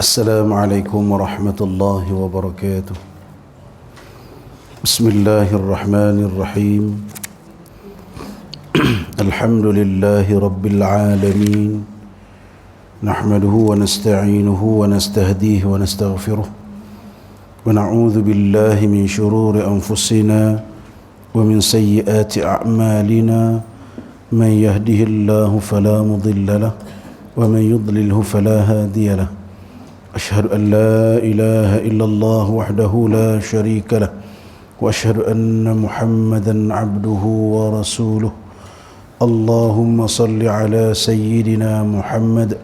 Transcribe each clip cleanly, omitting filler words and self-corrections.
السلام عليكم ورحمة الله وبركاته. بسم الله الرحمن الرحيم. الحمد لله رب العالمين، نحمده ونستعينه ونستهديه ونستغفره، ونعوذ بالله من شرور أنفسنا ومن سيئات أعمالنا، من يهده الله فلا مضل له ومن يضلله فلا هادي له. أشهد أن لا إله إلا الله وحده لا شريك له، وأشهد أن محمدا عبده ورسوله. اللهم صل على سيدنا محمد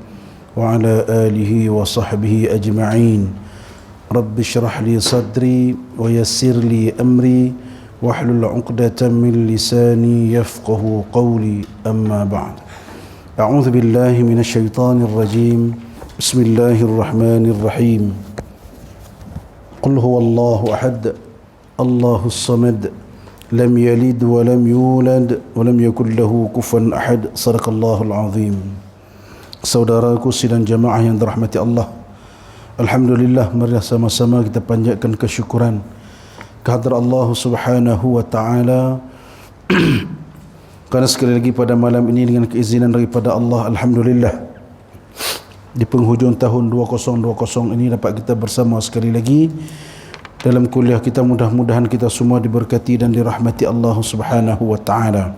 وعلى آله وصحبه أجمعين. رب اشرح لي صدري ويسر لي أمري واحلل عقدة من لساني يفقه قولي. أما بعد، أعوذ بالله من الشيطان الرجيم. بسم الله الرحمن الرحيم. قل هو الله أحد الله الصمد لم يلد ولم يولد ولم يكن له كفوا أحد. صدق الله العظيم. Saudaraku sidang jamaah yang dirahmati Allah, alhamdulillah, mari sama-sama kita panjatkan kesyukuran kehadrat Allah Subhanahu wa taala kerana sekali lagi pada malam ini dengan keizinan daripada Allah, alhamdulillah, di penghujung tahun 2020 ini dapat kita bersama sekali lagi dalam kuliah kita. Mudah-mudahan kita semua diberkati dan dirahmati Allah Subhanahu wa taala.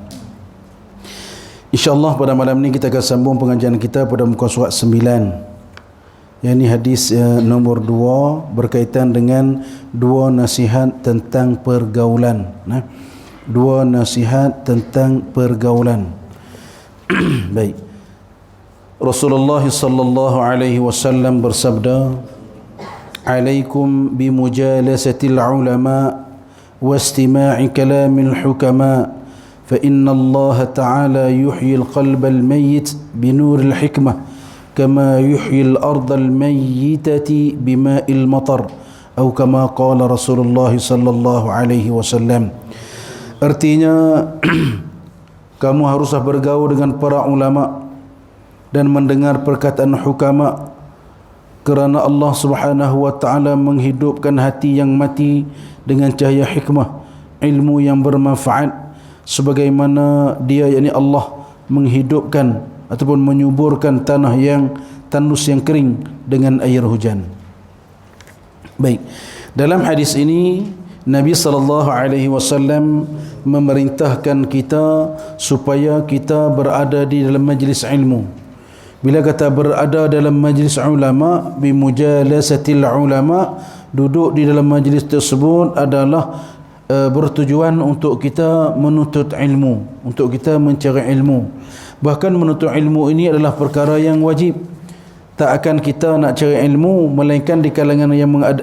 InsyaAllah pada malam ini kita akan sambung pengajian kita pada muka surat 9, yang ini hadis nombor 2 berkaitan dengan dua nasihat tentang pergaulan. Dua nasihat tentang pergaulan. Baik. Rasulullah sallallahu alaihi wasallam bersabda, "Alaikum bimujalasatil ulama wa istima'i kalamil hukama, fa inna Allah ta'ala yuhyi al-qalba al-mayyit binuril hikmah kama yuhyi al-arda al-mayyitati bima'il matar." Atau kama qala Rasulullah sallallahu alaihi wasallam. Artinya kamu haruslah bergaul dengan para ulama dan mendengar perkataan hukama, kerana Allah Subhanahu wa taala menghidupkan hati yang mati dengan cahaya hikmah, ilmu yang bermanfaat, sebagaimana Dia, yakni Allah, menghidupkan ataupun menyuburkan tanah yang tandus yang kering dengan air hujan. Baik, dalam hadis ini Nabi sallallahu alaihi wasallam memerintahkan kita supaya kita berada di dalam majlis ilmu. Bila kata berada dalam majlis ulama, bimujalasatil ulama, duduk di dalam majlis tersebut adalah bertujuan untuk kita menuntut ilmu, untuk kita mencari ilmu. Bahkan menuntut ilmu ini adalah perkara yang wajib. Tak akan kita nak cari ilmu melainkan di kalangan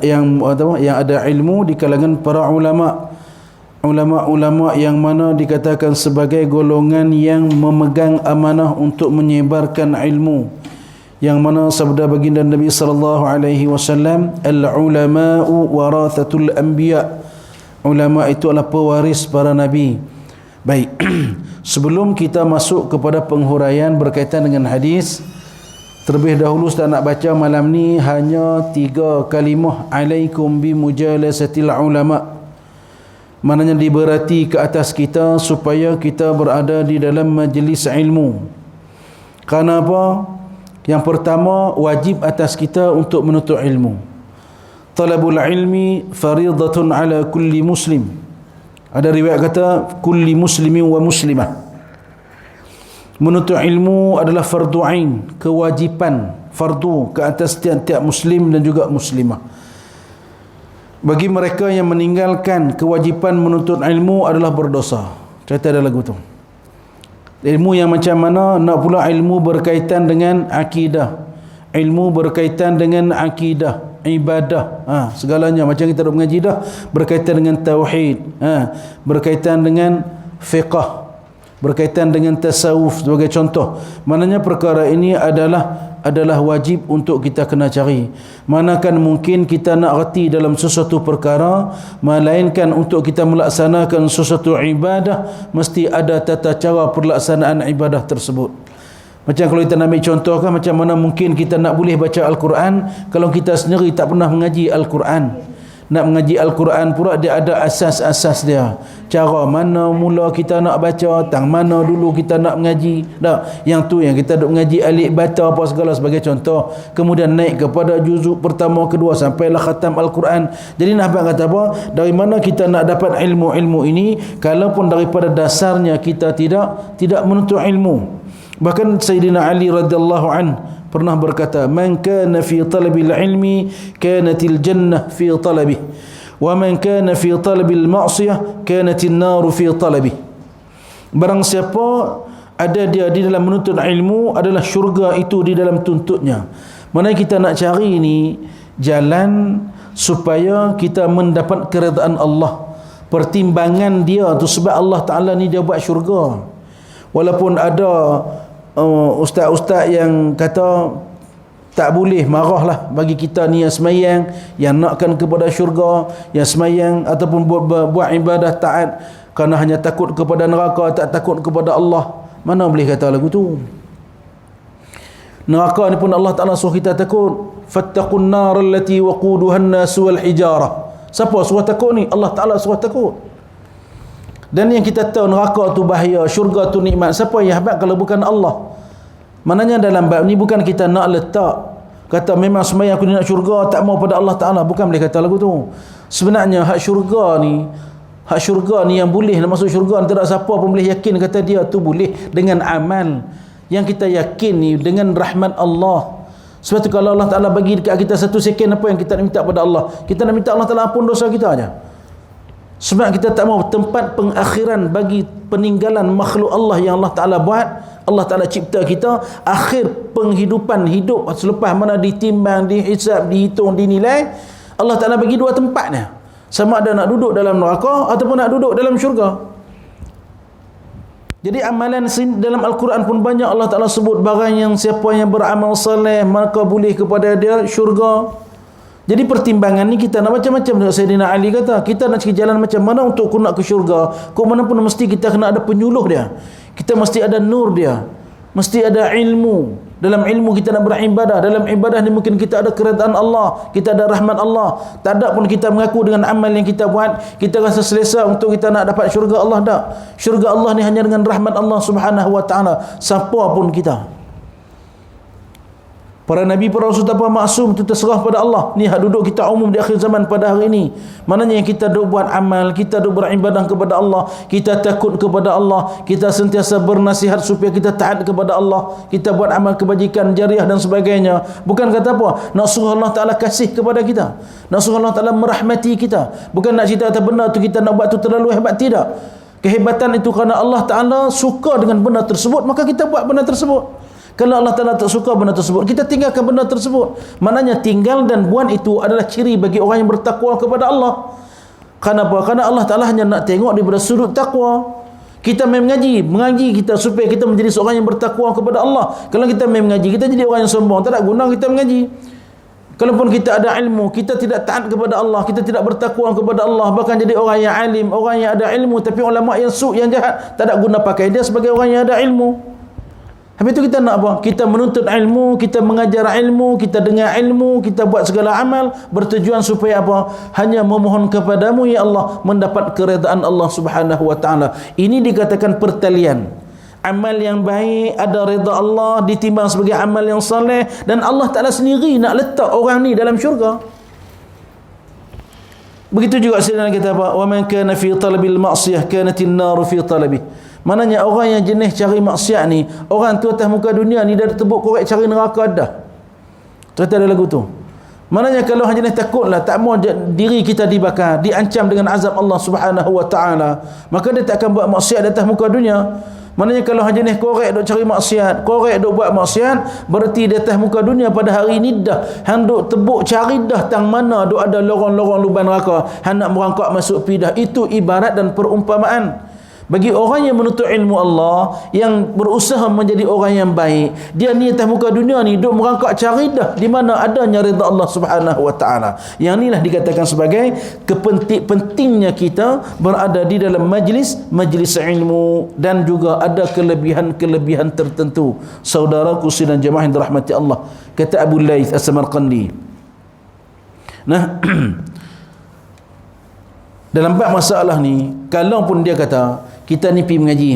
yang ada ilmu di kalangan para ulama. Ulama-ulama yang mana dikatakan sebagai golongan yang memegang amanah untuk menyebarkan ilmu, yang mana sabda baginda Nabi sallallahu alaihi wasallam, al-ulama'u warathatul anbiya, ulama itu adalah pewaris para nabi. Baik, sebelum kita masuk kepada penghuraian berkaitan dengan hadis, terlebih dahulu saya nak baca malam ni hanya 3 kalimah, alaikum bimujalasatil ulama. Maknanya diberati ke atas kita supaya kita berada di dalam majlis ilmu. Kerana apa? Yang pertama, wajib atas kita untuk menuntut ilmu. Talabul ilmi faridatun ala kulli muslim. Ada riwayat kata kulli muslimin wa muslimah. Menuntut ilmu adalah fardu ain, kewajipan, fardu ke atas tiap-tiap muslim dan juga muslimah. Bagi mereka yang meninggalkan kewajipan menuntut ilmu adalah berdosa. Cerita ada lagu tu. Ilmu yang macam mana? Nak pula ilmu berkaitan dengan akidah, ilmu berkaitan dengan akidah, ibadah, segalanya. Macam kita duk mengaji dah, berkaitan dengan tauhid, berkaitan dengan fiqh, berkaitan dengan tasawuf sebagai contoh. Maknanya perkara ini adalah wajib untuk kita kena cari. Manakan mungkin kita nak reti dalam sesuatu perkara, melainkan untuk kita melaksanakan sesuatu ibadah mesti ada tata cara pelaksanaan ibadah tersebut. Macam kalau kita nak ambil contoh kan, macam mana mungkin kita nak boleh baca Al-Quran kalau kita sendiri tak pernah mengaji Al-Quran. Nak mengaji Al-Quran pula dia ada asas-asas dia. Cara mana mula kita nak baca, tang mana dulu kita nak mengaji. Tak, yang tu yang kita duk mengaji alif bata apa segala sebagai contoh. Kemudian naik kepada juzuk pertama, kedua sampailah khatam Al-Quran. Jadi nak kata apa? Dari mana kita nak dapat ilmu-ilmu ini kalaupun daripada dasarnya kita tidak menuntut ilmu. Bahkan Sayyidina Ali radhiyallahu an pernah berkata, man kana fi talabil ilmi kanatil jannah fi talabih wa man kana fi talabil ma'siyah kanatin nar fi talabih. Barang siapa ada dia di dalam menuntut ilmu, adalah syurga itu di dalam tuntutnya. Mana kita nak cari ni jalan supaya kita mendapat keredaan Allah. Pertimbangan dia tu sebab Allah Ta'ala ni dia buat syurga. Walaupun ada ustaz-ustaz yang kata tak boleh, marahlah bagi kita ni yang semayang, yang nakkan kepada syurga, yang semayang ataupun buat ibadah taat kerana hanya takut kepada neraka, tak takut kepada Allah. Mana boleh kata lagu tu? Neraka ni pun Allah Ta'ala suruh kita takut. Fattaqun nar allati waquduhan nas wal hijarah. Siapa suruh takut ni? Allah Ta'ala suruh takut. Dan yang kita tahu neraka tu bahaya, syurga tu nikmat. Siapa yang hebat kalau bukan Allah? Maknanya dalam bab ni bukan kita nak letak kata memang semaya aku nak syurga, tak mau pada Allah Ta'ala. Bukan boleh kata lagu tu. Sebenarnya hak syurga ni yang boleh nak masuk syurga, tidak siapa pun boleh yakin kata dia tu boleh dengan amal. Yang kita yakin ni dengan rahmat Allah. Sebab tu kalau Allah Ta'ala bagi dekat kita 1 second, apa yang kita nak minta pada Allah? Kita nak minta Allah Ta'ala ampun dosa kita aja. Sebab kita tak mau tempat pengakhiran bagi peninggalan makhluk Allah yang Allah Ta'ala buat. Allah Ta'ala cipta kita, akhir penghidupan hidup selepas mana ditimbang, dihisab, dihitung, dinilai, Allah Ta'ala bagi 2 tempatnya. Sama ada nak duduk dalam neraka ataupun nak duduk dalam syurga. Jadi amalan dalam Al-Quran pun banyak Allah Ta'ala sebut barang yang siapa yang beramal soleh maka boleh kepada dia syurga. Jadi pertimbangan ni kita nak macam-macam. Sayyidina Ali kata, kita nak cari jalan macam mana untuk aku nak ke syurga. Kau mana pun mesti kita kena ada penyuluh dia. Kita mesti ada nur dia. Mesti ada ilmu. Dalam ilmu kita nak beribadah. Dalam ibadah ni mungkin kita ada keredaan Allah, kita ada rahmat Allah. Tak ada pun kita mengaku dengan amal yang kita buat kita rasa selesa untuk kita nak dapat syurga Allah. Tak. Syurga Allah ni hanya dengan rahmat Allah Subhanahu wa ta'ala. Siapa pun kita. Para Nabi, para Rasul tanpa maksum itu terserah pada Allah. Ni hak duduk kita umum di akhir zaman pada hari ini. Maknanya yang kita duk buat amal, kita duk beribadah kepada Allah, kita takut kepada Allah, kita sentiasa bernasihat supaya kita taat kepada Allah, kita buat amal kebajikan, jariah dan sebagainya. Bukan kata apa? Nak suruh Allah Ta'ala kasih kepada kita, nak suruh Allah Ta'ala merahmati kita. Bukan nak cerita atas benda tu kita nak buat tu terlalu hebat. Tidak. Kehebatan itu kerana Allah Ta'ala suka dengan benda tersebut, maka kita buat benda tersebut. Kalau Allah Ta'ala tak suka benda tersebut, kita tinggalkan benda tersebut. Maknanya tinggal dan buat itu adalah ciri bagi orang yang bertakwa kepada Allah. Kenapa? Kerana Allah Ta'ala hanya nak tengok daripada sudut takwa. Kita mengaji kita supaya kita menjadi seorang yang bertakwa kepada Allah. Kalau kita mengaji, kita jadi orang yang sombong, tak ada guna kita mengaji. Kalaupun kita ada ilmu, kita tidak taat kepada Allah, kita tidak bertakwa kepada Allah, bahkan jadi orang yang alim, orang yang ada ilmu, tapi ulama yang yang jahat, tak ada guna pakai dia sebagai orang yang ada ilmu. Habis itu kita nak apa? Kita menuntut ilmu, kita mengajar ilmu, kita dengar ilmu, kita buat segala amal bertujuan supaya apa? Hanya memohon kepadamu ya Allah, mendapat keredaan Allah Subhanahu wa ta'ala. Ini dikatakan pertalian. Amal yang baik ada redha Allah ditimbang sebagai amal yang soleh, dan Allah Ta'ala sendiri nak letak orang ni dalam syurga. Begitu juga sedang kita apa? Wa man kana fi talabil ma'siyah kanatin nar fi talabih. Maknanya orang yang jenis cari maksiat ni, orang tu atas muka dunia ni dah tebuk korek cari neraka dah. Cerita ada lagu tu. Maknanya kalau hanya jenis takutlah, tak mau diri kita dibakar, diancam dengan azab Allah Subhanahu wa ta'ala, maka dia tak akan buat maksiat di atas muka dunia. Maknanya kalau hanya jenis korek duk cari maksiat, korek duk buat maksiat, berarti di atas muka dunia pada hari ni dah hang duk tebuk cari dah tang mana duk ada lorong-lorong lubang neraka, hang nak merangkak masuk pidah. Itu ibarat dan perumpamaan. Bagi orang yang menuntut ilmu Allah, yang berusaha menjadi orang yang baik, dia ni atas muka dunia ni duk merangkak cari dah di mana adanya redha Allah Subhanahu wa taala. Yang inilah dikatakan sebagai pentingnya kita berada di dalam majlis ilmu, dan juga ada kelebihan-kelebihan tertentu. Saudaraku sidang jemaah yang dirahmati Allah, kata Abu Laith As-Samarqandi. Nah, dalam bab masalah ni, kalau pun dia kata kita ni pergi mengaji,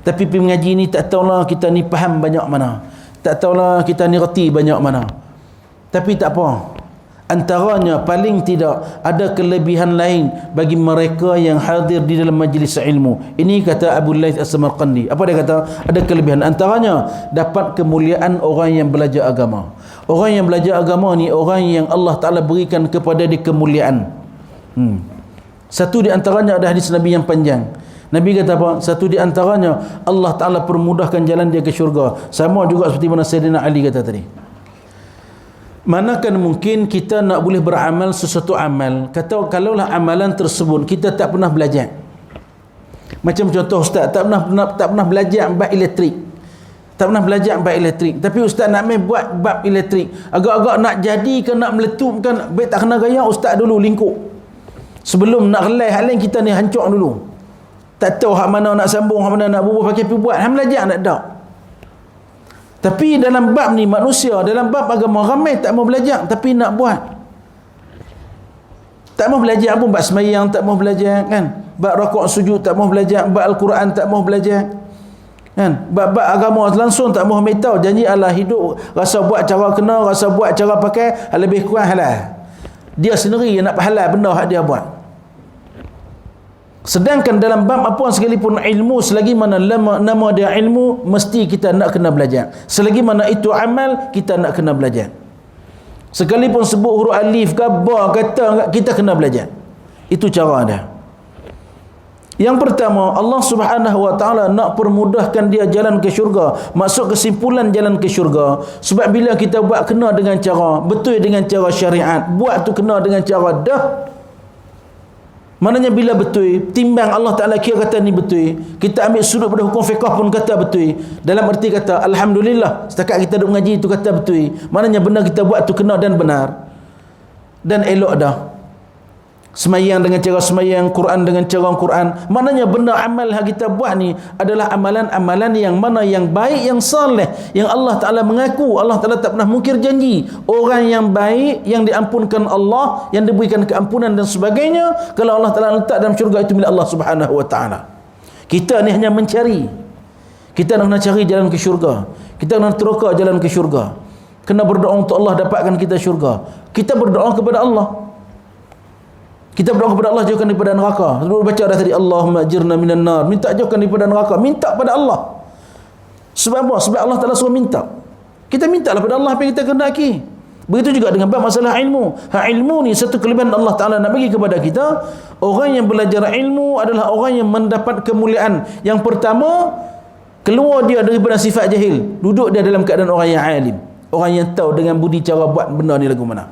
tapi pergi mengaji ni tak tahulah kita ni faham banyak mana, tak tahulah kita ni reti banyak mana, tapi tak apa, antaranya paling tidak ada kelebihan lain bagi mereka yang hadir di dalam majlis ilmu. Ini kata Abu Laith As-Samarqandi. Apa dia kata? Ada kelebihan, antaranya dapat kemuliaan orang yang belajar agama. Orang yang belajar agama ni orang yang Allah Ta'ala berikan kepada dia kemuliaan. Satu di antaranya ada hadis Nabi yang panjang. Nabi kata apa? Satu di antaranya Allah Ta'ala permudahkan jalan dia ke syurga. Sama juga seperti mana Sayyidina Ali kata tadi. Manakan mungkin kita nak boleh beramal sesuatu amal, kata kalaulah amalan tersebut kita tak pernah belajar. Macam contoh ustaz tak pernah belajar bab elektrik. Tak pernah belajar bab elektrik, tapi ustaz nak main buat bab elektrik. Agak-agak nak jadikan, nak meletupkan, baik tak kena gaya, ustaz dulu lingkup. Sebelum nak relai hal lain, kita ni hancur dulu. Tak tahu hak mana nak sambung, hak mana nak bubuh, pakai pergi buat. Hang belajar nak tak? Tapi dalam bab ni manusia, dalam bab agama ramai tak mau belajar tapi nak buat. Tak mau belajar pun bab sembahyang tak mau belajar kan. Bab rakaat sujud tak mau belajar, bab Al-Quran tak mau belajar. Kan? Bab agama langsung tak mau ambil tahu. Janji Allah hidup rasa buat cara kena, rasa buat cara pakai lebih kurang halal. Dia sendiri yang nak pahala benda hak dia buat. Sedangkan dalam bab apa sekalipun ilmu, selagi mana nama dia ilmu, mesti kita nak kena belajar. Selagi mana itu amal, kita nak kena belajar. Sekalipun sebut huruf alif ke ba kata, kita kena belajar. Itu cara dia. Yang pertama, Allah Subhanahu wa taala nak permudahkan dia jalan ke syurga. Maksud kesimpulan jalan ke syurga, sebab bila kita buat kena dengan cara betul, dengan cara syariat, buat tu kena dengan cara dah. Maknanya bila betul, timbang Allah Ta'ala kira kata ni betul, kita ambil sudut pada hukum fiqah pun kata betul. Dalam erti kata, Alhamdulillah, setakat kita duk mengaji tu kata betul. Maknanya benar kita buat tu kena dan benar. Dan elok dah. Semayang dengan cara semayang, Quran dengan cara Quran. Maknanya benda amal yang kita buat ni adalah amalan-amalan yang mana yang baik, yang saleh, yang Allah Ta'ala mengaku. Allah Ta'ala tak pernah mungkir janji. Orang yang baik, yang diampunkan Allah, yang diberikan keampunan dan sebagainya, kalau Allah Ta'ala letak dalam syurga itu milik Allah Subhanahu wa Ta'ala. Kita ni hanya mencari. Kita nak cari jalan ke syurga. Kita nak teroka jalan ke syurga. Kena berdoa untuk Allah dapatkan kita syurga. Kita berdoa kepada Allah. Kita berdoa kepada Allah jauhkan daripada neraka. Sebelum baca dah tadi, Allahumma ajirna minan nar. Minta jauhkan daripada neraka. Minta pada Allah. Sebab apa? Sebab Allah Ta'ala suruh minta. Kita mintalah pada Allah apa yang kita kehendaki. Begitu juga dengan bab masalah ilmu. Ilmu ni satu kelebihan Allah Ta'ala nak bagi kepada kita. Orang yang belajar ilmu adalah orang yang mendapat kemuliaan. Yang pertama, keluar dia daripada sifat jahil. Duduk dia dalam keadaan orang yang alim. Orang yang tahu dengan budi cara buat benda ni lagu mana.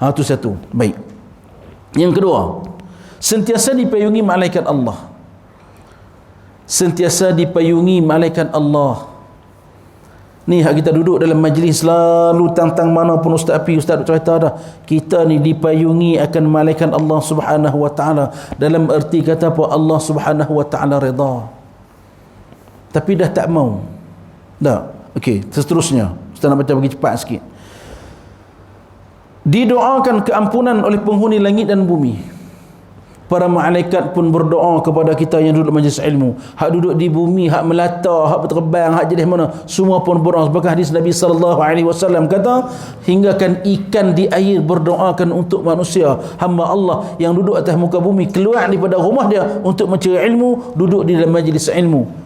Itu satu. Baik. Yang kedua, sentiasa dipayungi malaikat Allah. Sentiasa dipayungi malaikat Allah. Ni hak kita duduk dalam majlis selalu tantang mana pun ustaz api, ustaz cerita dah. Kita ni dipayungi akan malaikat Allah Subhanahu wa taala. Dalam erti kata apa? Allah Subhanahu wa taala redha. Tapi dah tak mau. Dah. Okey, seterusnya. Ustaz nak baca bagi cepat sikit. Didoakan keampunan oleh penghuni langit dan bumi. Para malaikat pun berdoa kepada kita yang duduk majlis ilmu. Hak duduk di bumi, hak melata, hak berterbang, hak jenis mana, semua pun berdoa. Sebab hadis Nabi SAW kata, hinggakan ikan di air berdoakan untuk manusia. Hamba Allah yang duduk atas muka bumi keluar daripada rumah dia untuk mencari ilmu, duduk di dalam majlis ilmu.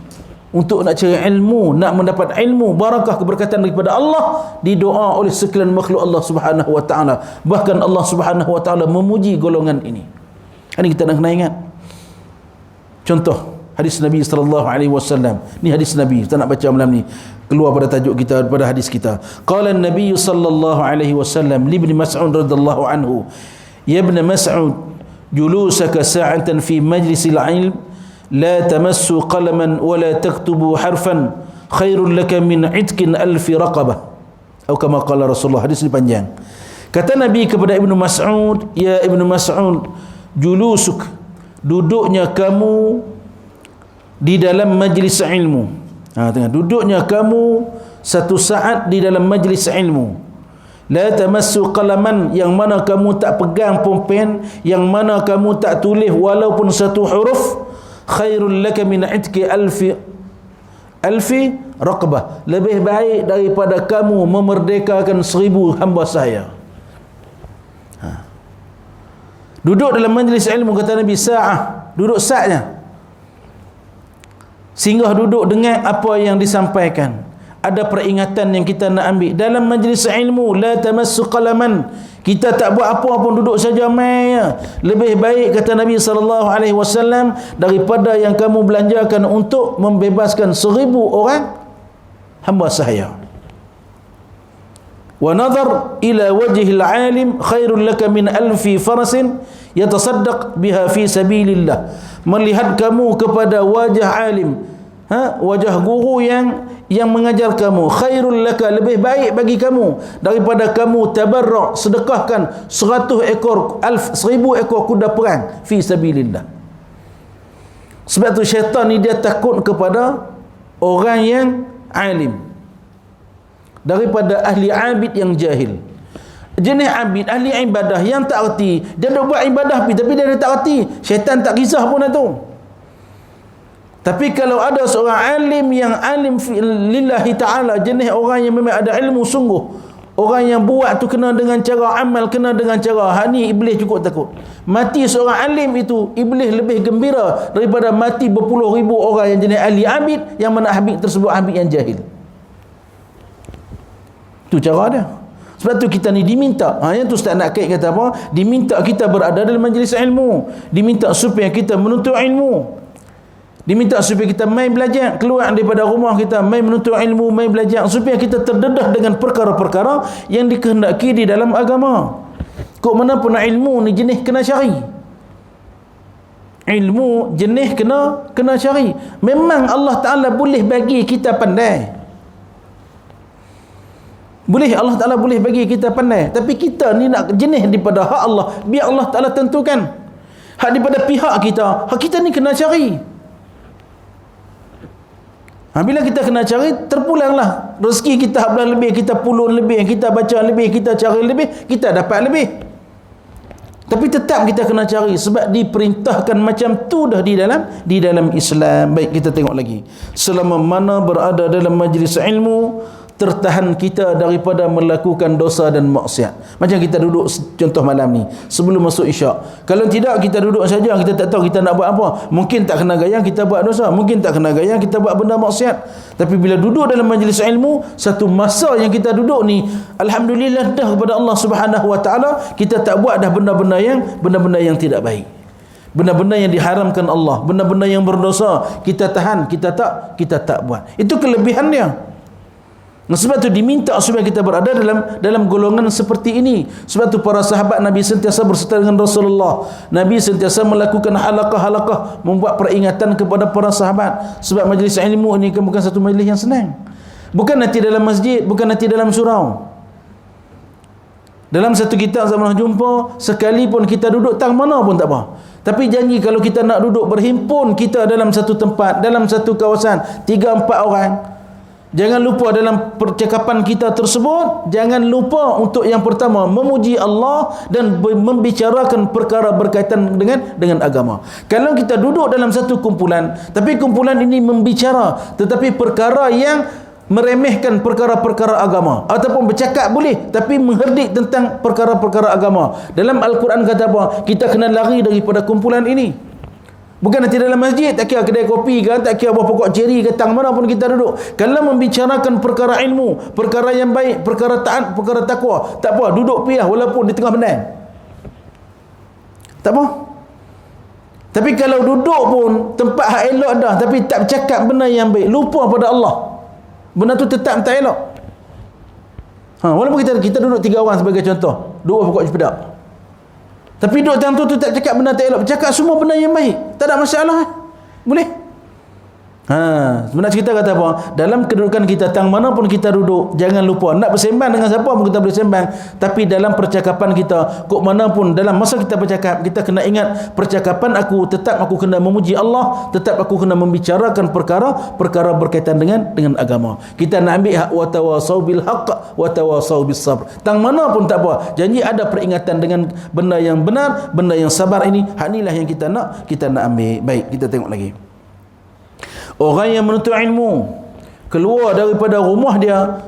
Untuk nak cari ilmu, nak mendapat ilmu, barakah, keberkatan daripada Allah, didoa oleh sekalian makhluk Allah Subhanahu wa taala. Bahkan Allah Subhanahu wa taala memuji golongan ini. Ini kita nak kena ingat. Contoh hadis Nabi sallallahu alaihi wasallam. Ni hadis Nabi, kita nak baca malam ni. Keluar pada tajuk kita, pada hadis kita. Qala an-nabiy sallallahu alaihi wasallam li Ibn Mas'ud radhiyallahu anhu, "Ya Ibn Mas'ud, julusaka sa'atan fi majlisil ilm la tamassu qalaman wa la taktubu harfan khairul laka min itqin alfi raqabah, atau kama qala Rasulullah. Hadis ini panjang. Kata Nabi kepada Ibnu Mas'ud, ya Ibnu Mas'ud, julusuk, duduknya kamu di dalam majlis ilmu. Tengok, duduknya kamu satu saat di dalam majlis ilmu. La tamassu qalaman, yang mana kamu tak pegang pulpen, yang mana kamu tak tulis walaupun satu huruf, khairul laka min itqi alfi raqbah, lebih baik daripada kamu memerdekakan 1000 hamba saya. Duduk dalam majlis ilmu, kata Nabi, sa'ah, duduk saatnya, singgah duduk dengan apa yang disampaikan. Ada peringatan yang kita nak ambil dalam majlis ilmu. La tamassu qalaman, kita tak buat apa pun, duduk saja mai. Lebih baik, kata Nabi SAW, daripada yang kamu belanjakan untuk membebaskan 1000 orang hamba saya. Wa nadhar ila wajhil alim khairul laka min alfi farasin yatasaddaq biha fi sabilillah. Melihat kamu kepada wajah alim, wajah guru yang mengajar kamu, khairul laka, lebih baik bagi kamu daripada kamu tabarruk, sedekahkan 1000 ekor kuda perang fi sabilillah. Sebab tu syaitan ni dia takut kepada orang yang alim daripada ahli abid yang jahil. Jenis abid, ahli ibadah yang tak erti, dia dah buat ibadah tapi dia tak erti, syaitan tak kisah pun itu. Tapi kalau ada seorang alim yang alim lillahi ta'ala, jenis orang yang memang ada ilmu sungguh, orang yang buat tu kena dengan cara amal, kena dengan cara, ni iblis cukup takut. Mati seorang alim itu, iblis lebih gembira daripada mati berpuluh ribu orang yang jenis ahli abid, yang mana abid tersebut abid yang jahil. Itu cara dia. Sebab tu kita ni diminta, yang tu Ustaz nak kait kata apa, diminta kita berada dalam majlis ilmu, diminta supaya kita menuntut ilmu, diminta supaya kita main belajar, keluar daripada rumah kita main menuntut ilmu, main belajar, supaya kita terdedah dengan perkara-perkara yang dikehendaki di dalam agama. Kok mana pun ilmu ni jenis kena cari, ilmu jenis kena cari. Memang Allah Ta'ala boleh bagi kita pandai, Allah Ta'ala boleh bagi kita pandai, tapi kita ni nak jenis daripada hak Allah, biar Allah Ta'ala tentukan. Hak daripada pihak kita, hak kita ni kena cari. Bila kita kena cari, terpulanglah rezeki kita hablah lebih, kita pulun lebih, kita baca lebih, kita cari lebih, kita dapat lebih. Tapi tetap kita kena cari, sebab diperintahkan macam tu dah di dalam Islam. Baik, kita tengok lagi. Selama mana berada dalam majlis ilmu, tertahan kita daripada melakukan dosa dan maksiat. Macam kita duduk contoh malam ni sebelum masuk isyak. Kalau tidak, kita duduk saja, kita tak tahu kita nak buat apa. Mungkin tak kena gayang kita buat dosa, mungkin tak kena gayang kita buat benda maksiat. Tapi bila duduk dalam majlis ilmu, satu masa yang kita duduk ni, alhamdulillah dah kepada Allah Subhanahu wa taala, kita tak buat dah benda-benda yang tidak baik, benda-benda yang diharamkan Allah, benda-benda yang berdosa, kita tahan, kita tak buat. Itu kelebihan dia. Sebab tu diminta supaya kita berada dalam golongan seperti ini. Sebab tu para sahabat Nabi sentiasa berserta dengan Rasulullah. Nabi sentiasa melakukan halaqah-halaqah, membuat peringatan kepada para sahabat. Sebab majlis ilmu ini bukan satu majlis yang senang. Bukan nanti dalam masjid, bukan nanti dalam surau. Dalam satu kitab zaman jumpa, sekalipun kita duduk tang mana pun tak apa. Tapi janji kalau kita nak duduk berhimpun kita dalam satu tempat, dalam satu kawasan, 3-4 orang, jangan lupa dalam percakapan kita tersebut, jangan lupa untuk yang pertama memuji Allah dan membicarakan perkara berkaitan dengan agama. Kalau kita duduk dalam satu kumpulan, tapi kumpulan ini membicara tetapi perkara yang meremehkan perkara-perkara agama, ataupun bercakap boleh tapi mengherdik tentang perkara-perkara agama, dalam Al-Quran kata apa? Kita kena lari daripada kumpulan ini. Bukan nanti dalam masjid, tak kira kedai kopi ke, tak kira buah pokok ceri ke, tang mana pun kita duduk. Kalau membicarakan perkara ilmu, perkara yang baik, perkara taat, perkara takwa, tak apa, duduk piah walaupun di tengah benang, tak apa. Tapi kalau duduk pun tempat hak elok dah, tapi tak bercakap benda yang baik, lupa pada Allah, benda tu tetap tak elok. Walaupun kita duduk 3 orang sebagai contoh, duduk pokok cempedak, tapi duduk tang tu tak cakap benda tak elok, cakap semua benda yang baik, tak ada masalah. Boleh. Sebenarnya kita kata apa? Dalam kedudukan kita, tang mana pun kita duduk, jangan lupa nak bersembang dengan siapa pun kita boleh sembang, tapi dalam percakapan kita, kok mana pun dalam masa kita bercakap, kita kena ingat percakapan aku tetap aku kena memuji Allah, tetap aku kena membicarakan perkara berkaitan dengan agama. Kita nak ambil hak wa tawasau bil haqq wa tawasau bis sabr. Tang mana pun tak apa. Janji ada peringatan dengan benda yang benar, benda yang sabar ini, hak inilah yang kita nak ambil. Baik, kita tengok lagi. Orang yang menuntut ilmu keluar daripada rumah dia,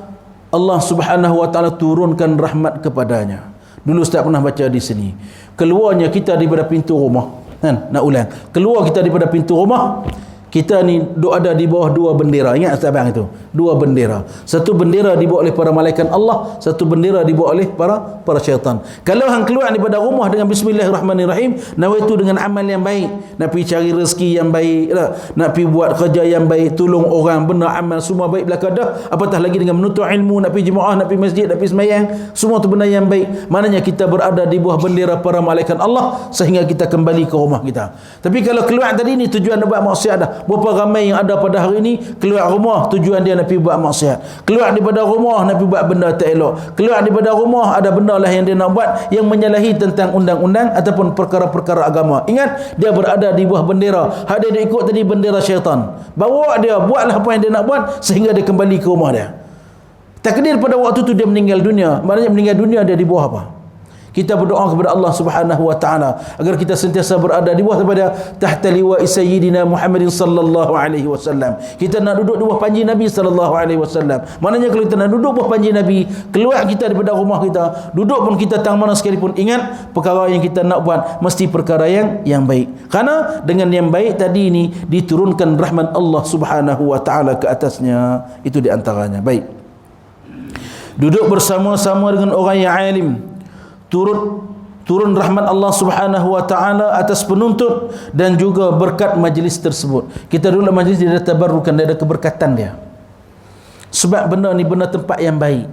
Allah Subhanahu wa taala turunkan rahmat kepadanya. Dulu Ustaz pernah baca di sini. Keluarnya kita daripada pintu rumah, kan? Nak ulang. Keluar kita daripada pintu rumah, kita ni ada di bawah dua bendera. Ingat Ustaz bang itu? Dua bendera. Satu bendera dibawa oleh para malaikat Allah, satu bendera dibawa oleh para syaitan. Kalau hang keluar daripada rumah dengan bismillahirrahmanirrahim, nawaitu dengan amal yang baik, nak pergi cari rezeki yang baik, nak pergi buat kerja yang baik, tolong orang, benar amal semua baik belaka dah. Apatah lagi dengan menuntut ilmu, nak pergi jemaah, nak pergi masjid, nak pergi sembahyang, semua tu benda yang baik. Maknanya kita berada di bawah bendera para malaikat Allah sehingga kita kembali ke rumah kita. Tapi kalau keluar tadi ni tujuan nak buat maksiat dah. Berapa ramai yang ada pada hari ini keluar rumah tujuan dia nak pergi buat maksiat, keluar daripada rumah nak pergi buat benda tak elok, keluar daripada rumah ada benda lah yang dia nak buat yang menyalahi tentang undang-undang ataupun perkara-perkara agama. Ingat, dia berada di bawah bendera, hak dia ikut tadi bendera syaitan. Bawa dia, buatlah apa yang dia nak buat sehingga dia kembali ke rumah dia. Takdir pada waktu tu dia meninggal dunia. Maknanya meninggal dunia dia di bawah apa? Kita berdoa kepada Allah Subhanahu wa taala agar kita sentiasa berada di bawah daripada tahta liwa'i sayyidina Muhammadin sallallahu alaihi wasallam. Kita nak duduk di bawah panji Nabi sallallahu alaihi wasallam. Maknanya kalau kita nak duduk bawah panji Nabi, keluar kita daripada rumah kita, duduk pun kita tang mana sekalipun, ingat perkara yang kita nak buat mesti perkara yang baik. Karena dengan yang baik tadi ini diturunkan rahmat Allah Subhanahu wa taala ke atasnya. Itu di antaranya. Baik. Duduk bersama-sama dengan orang yang alim, turun rahmat Allah Subhanahu wa taala atas penuntut dan juga berkat majlis tersebut. Kita dulu majlis dia ada tabarrukan, dia ada keberkatan dia. Sebab benda ni benda tempat yang baik.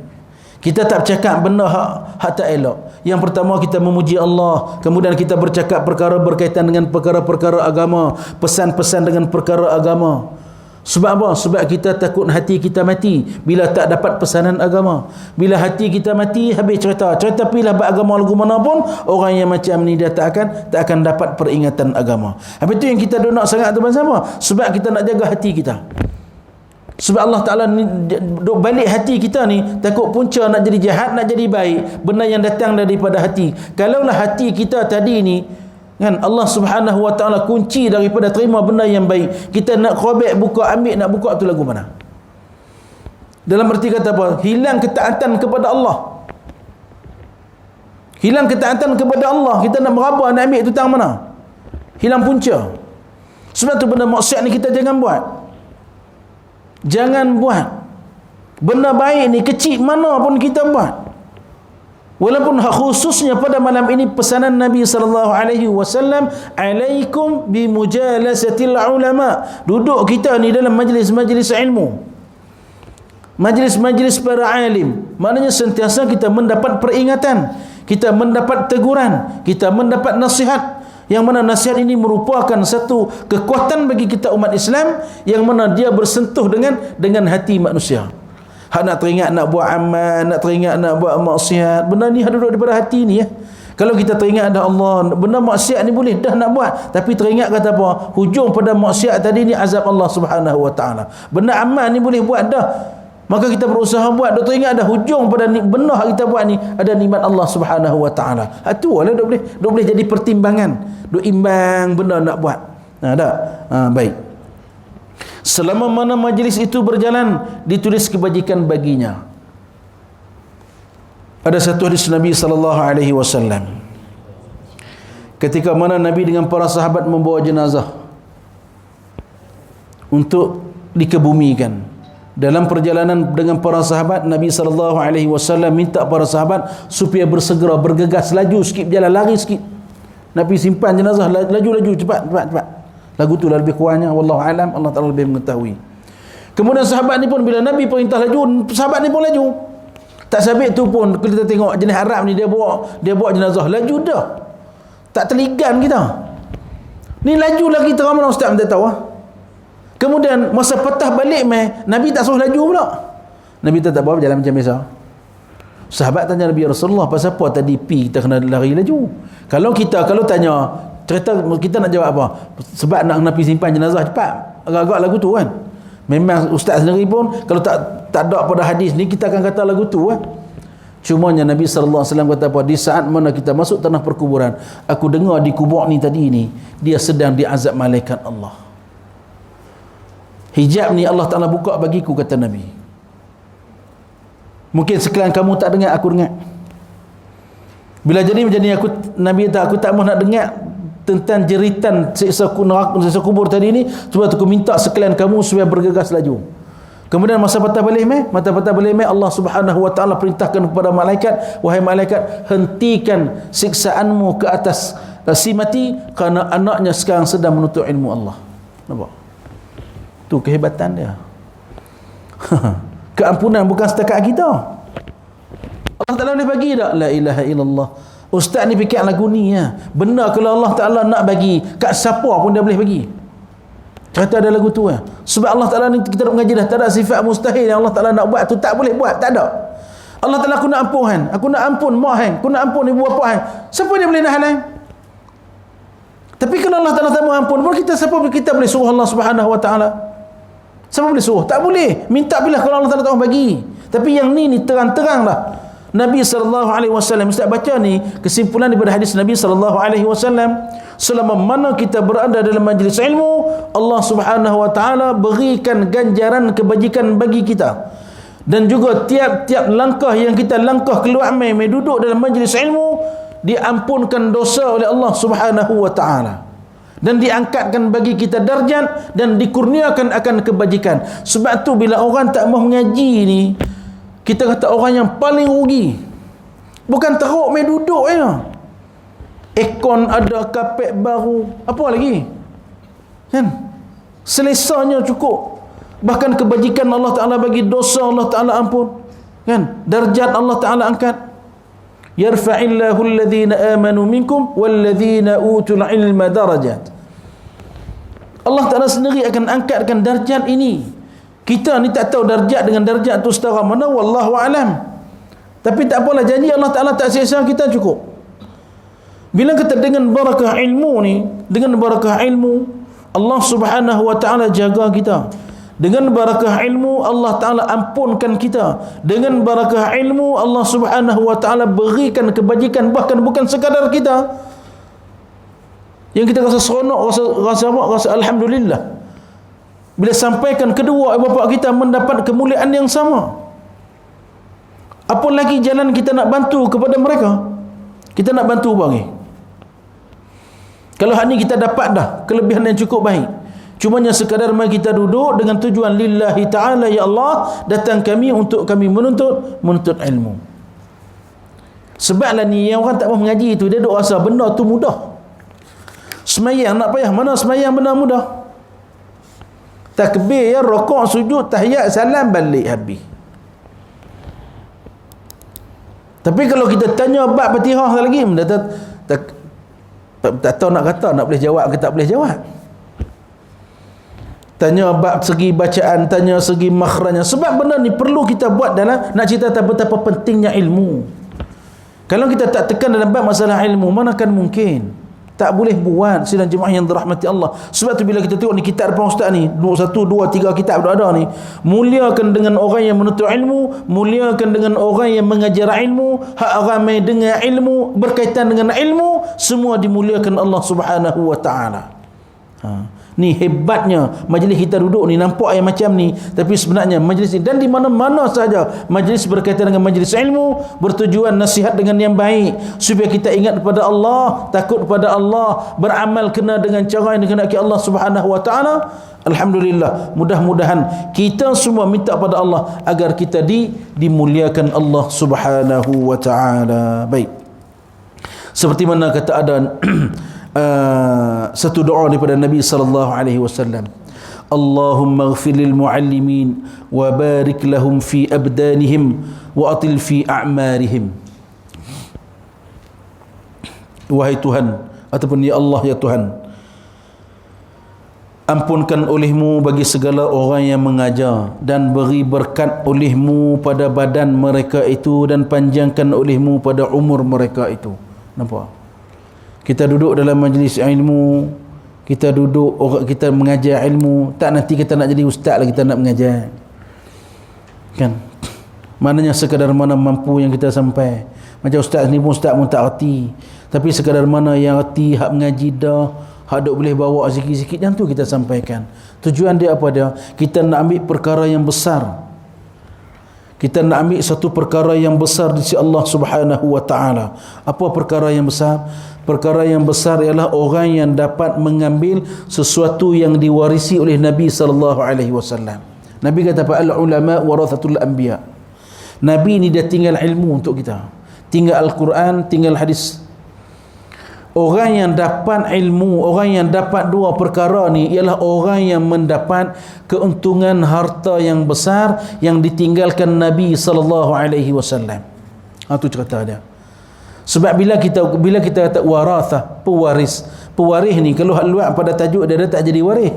Kita tak bercakap benda hak tak elok. Yang pertama kita memuji Allah, kemudian kita bercakap perkara berkaitan dengan perkara-perkara agama, pesan-pesan dengan perkara agama. Sebab apa? Sebab kita takut hati kita mati bila tak dapat pesanan agama. Bila hati kita mati, habis cerita pilih agama lagu mana pun, orang yang macam ni dia tak akan dapat peringatan agama. Habis tu yang kita nak sangat tu sama, sebab kita nak jaga hati kita. Sebab Allah Ta'ala ni duk balik hati kita ni, takut punca nak jadi jahat, nak jadi baik, benda yang datang daripada hati. Kalaulah hati kita tadi ni kan Allah Subhanahu wa taala kunci daripada terima benda yang baik, kita nak kobek buka, ambil nak buka tu lagu mana? Dalam arti kata apa? Hilang ketaatan kepada Allah. Hilang ketaatan kepada Allah, kita nak meraba, nak ambil tu tang mana? Hilang punca. Sebab tu benda maksiat ni kita jangan buat. Jangan buat. Benda baik ni kecil mana pun kita buat. Walaupun khususnya pada malam ini pesanan Nabi sallallahu alaihi wasallam, alaikum bi mujalasatil ulama. Duduk kita ni dalam majlis-majlis ilmu, majlis-majlis para alim, maknanya sentiasa kita mendapat peringatan, kita mendapat teguran, kita mendapat nasihat, yang mana nasihat ini merupakan satu kekuatan bagi kita umat Islam, yang mana dia bersentuh dengan hati manusia. Hak nak teringat nak buat amal, nak teringat nak buat maksiat, benda ni duduk daripada hati ni ya. Kalau kita teringat ada Allah, benda maksiat ni boleh dah nak buat, tapi teringat kata apa? Hujung pada maksiat tadi ni azab Allah Subhanahu wa taala. Benda amal ni boleh buat dah, maka kita berusaha buat, dah teringat ada hujung pada benda yang kita buat ni ada nikmat Allah Subhanahu wa taala. Itu lah dah boleh jadi pertimbangan, dah imbang benda nak buat. Baik. Selama mana majlis itu berjalan, ditulis kebajikan baginya. Ada satu hadis Nabi sallallahu alaihi wasallam, ketika mana Nabi dengan para sahabat membawa jenazah untuk dikebumikan. Dalam perjalanan dengan para sahabat, Nabi sallallahu alaihi wasallam minta para sahabat supaya bersegera, bergegas, laju sikit berjalan, lari sikit. Nabi simpan jenazah, laju cepat. Lagu tu lah lebih kurangnya, wallahu alam, Allah Taala lebih mengetahui. Kemudian sahabat ni pun bila Nabi perintah laju, sahabat ni pun laju. Tak sabit tu pun kita tengok jenis Arab ni, dia bawa jenazah laju dah. Tak terligan kita. Ni laju lagi terang mana ustaz tak tahu Kemudian masa patah balik Nabi tak suruh laju pula. Nabi tak apa, jalan macam biasa. Sahabat tanya Nabi, Rasulullah, pasal apa tadi kita kena lari laju? Kalau tanya cerita, kita nak jawab apa? Sebab nak pergi simpan jenazah cepat. Agak-agak lagu tu kan. Memang ustaz sendiri pun kalau tak ada pada hadis ni, kita akan kata lagu tu kan. Cumanya Nabi SAW kata apa? Di saat mana kita masuk tanah perkuburan, aku dengar di kubur ni tadi ni, dia sedang diazab malaikat Allah. Hijab ni Allah Ta'ala buka bagiku, kata Nabi. Mungkin sekalian kamu tak dengar, aku dengar. Bila jadi macam ni, Nabi kata, aku tak mahu nak dengar tentang jeritan siksa kubur tadi ni, sebab aku minta sekalian kamu supaya bergegas laju. Kemudian masa patah balik Allah Subhanahu wa taala perintahkan kepada malaikat, wahai malaikat, hentikan siksaanmu ke atas si mati, kerana anaknya sekarang sedang menuntut ilmu Allah. Nampak? Tu kehebatan dia. Keampunan bukan setakat kita. Allah Taala boleh bagi tak? La ilaha illallah. Ustaz ni fikir lagu ni ya. Benar kalau Allah Taala nak bagi, kat siapa pun dia boleh bagi. Kata ada lagu tu ya. Sebab Allah Taala ni kita nak mengaji dah, tak ada sifat mustahil yang Allah Taala nak buat tu tak boleh buat, tak ada. Allah Taala, aku nak ampun, aku nak ampun mak hang, aku nak ampun ibu bapa hang. Siapa dia boleh nak halang? Tapi kalau Allah Taala tak mau ampun pun, kita boleh suruh Allah Subhanahu wa taala? Siapa boleh suruh? Tak boleh. Minta bila kalau Allah Taala tak mau bagi. Tapi yang ni terang-terang lah. Nabi SAW, Ustaz baca ni kesimpulan daripada hadis Nabi SAW, selama mana kita berada dalam majlis ilmu, Allah Subhanahu wa taala berikan ganjaran kebajikan bagi kita. Dan juga tiap-tiap langkah yang kita langkah keluar mai duduk dalam majlis ilmu, diampunkan dosa oleh Allah Subhanahu wa taala. Dan diangkatkan bagi kita darjat dan dikurniakan akan kebajikan. Sebab tu bila orang tak mahu mengaji ni, kita kata orang yang paling rugi. Bukan teruk main duduk ya. Aircon ada, kapet baru, apa lagi? Kan? Selesanya cukup. Bahkan kebajikan Allah Ta'ala bagi, dosa Allah Ta'ala ampun. Kan? Darjat Allah Ta'ala angkat. Yarfa'illahu alladhina amanu minkum walladhina utul ilma darajat. Allah Ta'ala sendiri akan angkatkan darjat ini. Kita ni tak tahu darjat dengan darjat tu setara mana, wallahu alam. Tapi tak apalah, janji Allah Ta'ala tak siksa kita cukup. Bila kita dengan barakah ilmu ni, dengan barakah ilmu Allah Subhanahu wa taala jaga kita. Dengan barakah ilmu Allah Ta'ala ampunkan kita. Dengan barakah ilmu Allah Subhanahu wa taala berikan kebajikan, bahkan bukan sekadar kita yang kita rasa seronok, rasa alhamdulillah bila sampaikan kedua ibu bapa kita mendapat kemuliaan yang sama. Apa lagi jalan kita nak bantu kepada mereka? Kita nak bantu bagi. Kalau hari ni kita dapat dah kelebihan yang cukup baik, cumanya sekadar mari kita duduk dengan tujuan lillahi ta'ala, ya Allah datang kami untuk kami menuntut ilmu. Sebablah ni yang orang tak mahu mengaji tu, dia duk rasa benda tu mudah. Semayang nak payah mana? Semayang benda mudah. Takbir ya, rokok, sujud, tahiyat, salam, balik habis. Tapi kalau kita tanya bab Fatihah lagi, tak tahu nak kata, nak boleh jawab ke tak boleh jawab. Tanya bab segi bacaan, tanya segi makhrajnya. Sebab benda ni perlu kita buat dalam nak cerita betapa pentingnya ilmu. Kalau kita tak tekan dalam bab masalah ilmu, mana akan mungkin? Tak boleh buat sidang jemaah yang dirahmati Allah. Sebab tu bila kita tengok ni kitab depan ustaz ni, 1, 2, 3 kitab ada ni, muliakan dengan orang yang menuntut ilmu, muliakan dengan orang yang mengajar ilmu, hak ramai dengan ilmu, berkaitan dengan ilmu, semua dimuliakan Allah Subhanahu wa taala. Ni hebatnya majlis kita duduk ni, nampak yang macam ni, tapi sebenarnya majlis ni, dan di mana-mana saja majlis berkaitan dengan majlis ilmu, bertujuan nasihat dengan yang baik supaya kita ingat kepada Allah, takut kepada Allah, beramal kena dengan cara yang dikehendaki Allah Subhanahu wa taala. Alhamdulillah, mudah-mudahan kita semua minta pada Allah agar kita dimuliakan Allah Subhanahu wa taala. Baik. Seperti mana kata ada satu doa daripada Nabi sallallahu alaihi wasallam, Allahumma ighfir lil muallimin wa barik lahum fi abdanihim wa atil fi a'marihim. Wahai Tuhan, ataupun ya Allah ya Tuhan, Ampunkan olehmu bagi segala orang yang mengajar, dan beri berkat olehmu pada badan mereka itu, dan panjangkan olehmu pada umur mereka itu. Nampak? Kita duduk dalam majlis ilmu, kita duduk, orang kita mengajar ilmu, tak nanti kita nak jadi ustaz lagi, kita nak mengajar. Kan? Maknanya sekadar mana mampu yang kita sampai. Macam ustaz ni pun, ustaz pun tak erti. Tapi sekadar mana yang erti, hak mengaji dah, hak duk boleh bawa sikit-sikit, yang tu kita sampaikan. Tujuan dia apa dia? Kita nak ambil perkara yang besar. Kita nak ambil satu perkara yang besar di sisi Allah Subhanahu wa taala. Apa perkara yang besar? Perkara yang besar ialah orang yang dapat mengambil sesuatu yang diwarisi oleh Nabi sallallahu alaihi wasallam. Nabi kata al ulama warathatul anbiya. Nabi ni dia tinggal ilmu untuk kita. Tinggal Al-Quran, tinggal hadis. Orang yang dapat ilmu, orang yang dapat dua perkara ni ialah orang yang mendapat keuntungan harta yang besar yang ditinggalkan Nabi sallallahu alaihi wasallam. Itu cerita dia. Sebab bila kita kata warathah, pewaris ni kalau hak luar pada tajuk dia tak jadi waris.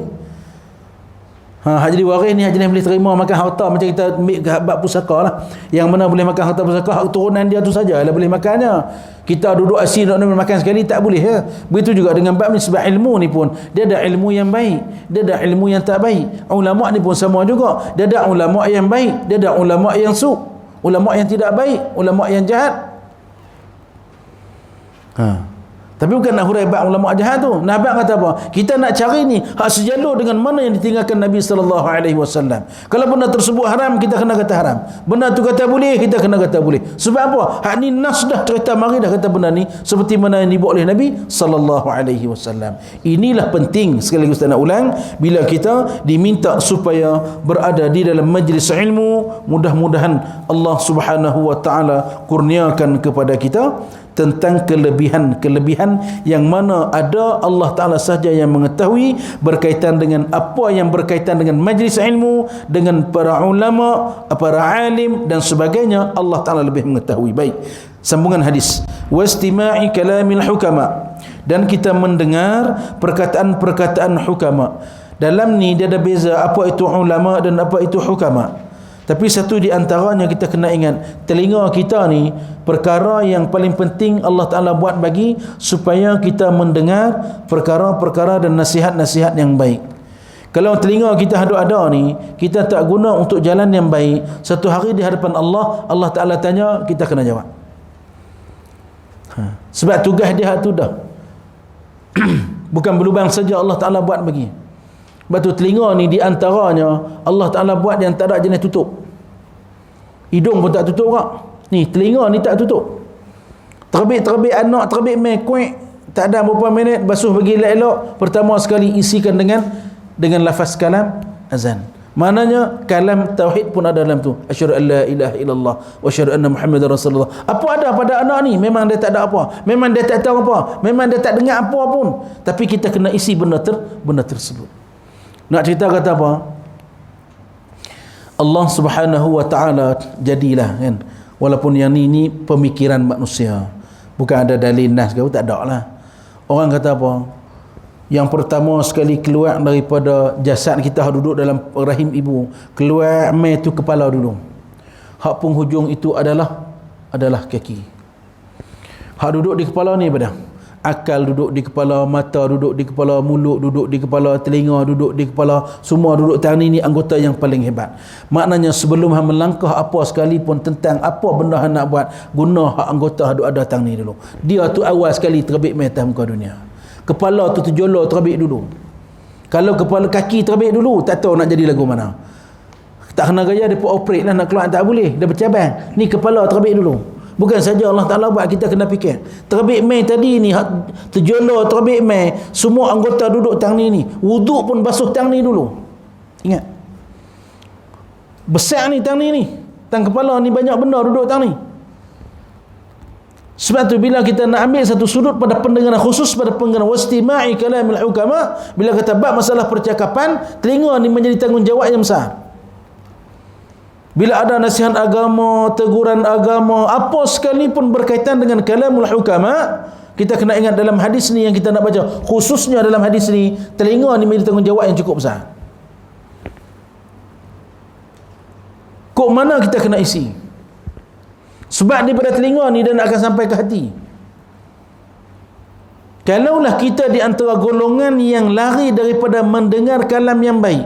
Hak jadi waris ni hak jenis boleh terima makan harta macam kita ambil bab pusaka lah. Yang mana boleh makan harta pusaka, hak turunan dia tu sajalah boleh makannya. Kita duduk asyik nak makan sekali tak boleh ya. Begitu juga dengan bab ni, sebab ilmu ni pun dia ada ilmu yang baik, dia ada ilmu yang tak baik. Ulama ni pun sama juga. Dia ada ulama yang baik, dia ada ulama yang ulama yang tidak baik, ulama yang jahat. Tapi bukan nak hurai bab ulama jahat tu. Nabi kata apa? Kita nak cari ni hak sejalur dengan mana yang ditinggalkan Nabi sallallahu alaihi wasallam. Kalau benda tersebut haram, kita kena kata haram. Benda tu kata boleh, kita kena kata boleh. Sebab apa? Hak ni nas dah cerita mari dah kata benda ni seperti mana yang dibuat oleh Nabi sallallahu alaihi wasallam. Inilah penting, sekali lagi Ustaz nak ulang, bila kita diminta supaya berada di dalam majlis ilmu, mudah-mudahan Allah Subhanahu wa taala kurniakan kepada kita tentang kelebihan yang mana ada Allah Ta'ala sahaja yang mengetahui berkaitan dengan apa yang berkaitan dengan majlis ilmu, dengan para ulama, para alim dan sebagainya. Allah Ta'ala lebih mengetahui. Baik, sambungan hadis. Wastima'i kalamil hukama, dan kita mendengar perkataan-perkataan hukama. Dalam ni dia ada beza apa itu ulama dan apa itu hukama. Tapi satu di antaranya kita kena ingat, telinga kita ni perkara yang paling penting Allah Ta'ala buat bagi supaya kita mendengar perkara-perkara dan nasihat-nasihat yang baik. Kalau telinga kita ada ni, kita tak guna untuk jalan yang baik, satu hari di hadapan Allah, Allah Ta'ala tanya, kita kena jawab. Sebab tugas dia tu dah bukan berlubang saja Allah Ta'ala buat bagi. Sebab tu telinga ni di antaranya Allah Ta'ala buat yang tak ada jenis tutup. Hidung pun tak tutup kak. Ni telinga ni tak tutup. Terbit anak, terbit kuek, tak ada berapa minit basuh bagi elok-elok. Pertama sekali isikan dengan lafaz kalam azan. Maknanya kalam tauhid pun ada dalam tu. Asyhadu an la ilaha illallah wa asyhadu anna Muhammadar Rasulullah. Apa ada pada anak ni? Memang dia tak ada apa. Memang dia tak tahu apa. Memang dia tak dengar apa pun. Tapi kita kena isi benda tersebut. Nak cerita kata apa? Allah Subhanahu wa taala jadilah kan. Walaupun yang ni pemikiran manusia. Bukan ada dalil nas ke, tak ada lah. Orang kata apa? Yang pertama sekali keluar daripada jasad kita duduk dalam rahim ibu, keluar mai tu kepala dulu. Hak penghujung itu adalah kaki. Hak duduk di kepala ni pada akal duduk di kepala, mata duduk di kepala, mulut duduk di kepala, telinga duduk di kepala, semua duduk tangan ini anggota yang paling hebat. Maknanya sebelum hang melangkah apa sekalipun tentang apa benda hang nak buat, guna hak anggota ada tangan ni dulu. Dia tu awal sekali terbit mata muka dunia. Kepala tu terjolor terbit dulu. Kalau kepala kaki terbit dulu, tak tahu nak jadi lagu mana. Tak kena gaya dia pun operate lah, nak keluar tak boleh, dia bercabang. Ni kepala terbit dulu. Bukan saja Allah Ta'ala buat, kita kena fikir. Terbit mai tadi ni, terjolor terbit mai, semua anggota duduk tang ni. Wuduk pun basuh tang ni dulu. Ingat. Besar ni tang ni. Tang kepala ni banyak benda duduk tang ni. Sebab tu bila kita nak ambil satu sudut pada pendengaran khusus, pada pendengaran wastima'i kalamil hukama, bila kata bab masalah percakapan, telinga ni menjadi tanggungjawab yang besar. Bila ada nasihat agama, teguran agama, apa sekalipun berkaitan dengan kalamul hukama, Kita kena ingat dalam hadis ni yang kita nak baca, khususnya dalam hadis ni, telinga ni menjadi tanggungjawab yang cukup besar. Kok mana kita kena isi? Sebab daripada telinga ni dan akan sampai ke hati. Kalaulah kita di antara golongan yang lari daripada mendengar kalam yang baik,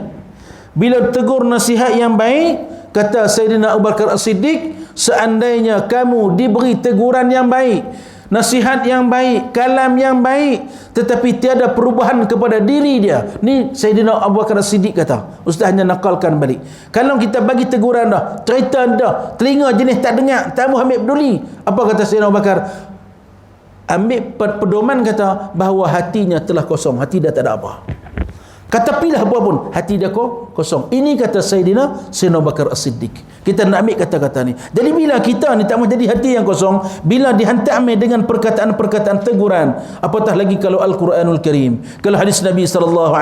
bila tegur nasihat yang baik, kata Sayyidina Abu Bakar As-Siddiq, seandainya kamu diberi teguran yang baik, nasihat yang baik, kalam yang baik, tetapi tiada perubahan kepada diri dia. Ni Sayyidina Abu Bakar As-Siddiq kata. Ustaz hanya nakalkan balik. Kalau kita bagi teguran dah, cerita dah, telinga jenis tak dengar, tak mau ambil peduli. Apa kata Sayyidina Abu Bakar? Ambil pedoman, kata bahawa hatinya telah kosong, hati dah tak ada apa. Kata pilih apa pun, hati dia kosong. Ini kata Sayyidina Abu Bakar As-Siddiq. Kita nak ambil kata-kata ni. Jadi bila kita ni tak mau jadi hati yang kosong, bila dihantar dengan perkataan-perkataan teguran, apatah lagi kalau Al-Quranul Karim, kalau hadis Nabi SAW.